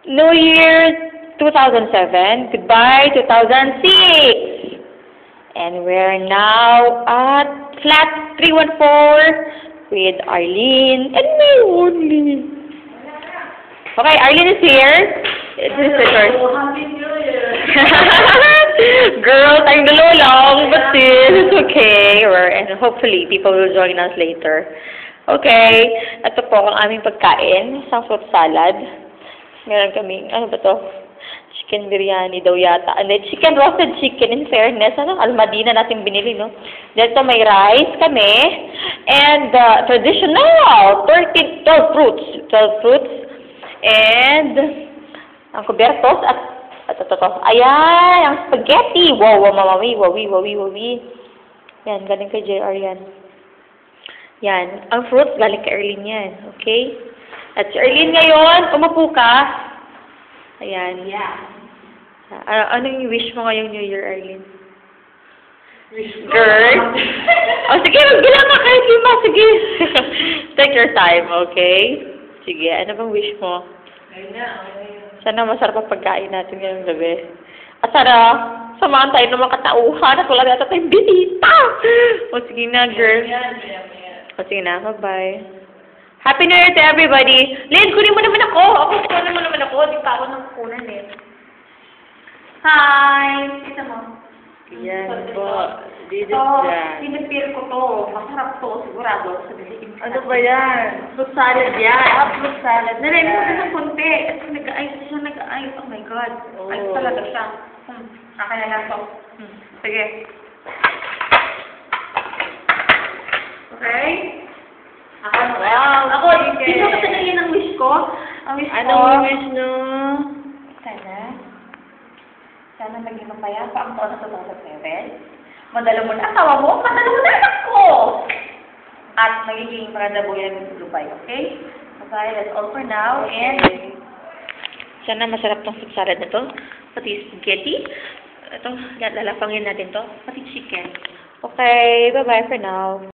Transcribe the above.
New Year 2007. Goodbye 2006. And we're now at flat 314 with Arlene and me only. Okay, Arlene is here. This is yours. Happy New Year! Girls, I'm dalawa lang, but still, it's okay. And hopefully, people will join us later. Okay, ito po ang aming pagkain, isang fruit salad. Meron kaming, ano ba to? Chicken biryani daw yata. And then, chicken, roasted chicken, in fairness. Ano, almadina natin binili, no? Dito may rice kami. And, traditional, 12 fruits. 12 fruits. And, ang kubertos at ayan, ang spaghetti. Wow, wawi. Yan, galing kay JR yan. Yan, ang fruits galing kay Arlene yan. Okay? At si Arlene ngayon, umupo ka. Ayan. Yeah. Ano yung wish mo ngayong New Year, Arlene? Wish ko. Girl? Oh, sige, magbilang ka kahit lima. Sige. Take your time, okay? Sige, ano bang wish mo? Ayun na. Sana masarap ang pagkain natin ngayong gabi. At sana, samahan tayo ng mga katauhan at wala natin tayong bisita. O sige na, girl. O sige na, bye-bye. Happy New Year to everybody. Lynn, kunin mo naman ako. Kunin mo naman ako. Di pa ako nang kukunan eh. Hi! Kita mo. Yan po. This is Ito, that. pinipil ko to. Masarap to, sigurado. Ano ba yan? Fruit salad yan. Fruit salad. Nalay mo ng konti. Kasi nag-aayos siya, nag-aayos. Oh my God. Oh. Ayos talaga siya. Akin na lang to. Sige. Okay? Wow, Ako, sige. dito kasi naging ang wish ko. Ang wish ko. Anong wish no? Sana maging mapayapa ang taon na 2007. Madala mo na asawa mo, madala mo na anak ko! At magiging paradabuyan ng lupay, okay? Okay, that's all for now. And sana masarap tong fruit salad na to. Pati spaghetti. Ito, lalapangin natin to. Pati chicken. Okay, bye-bye for now.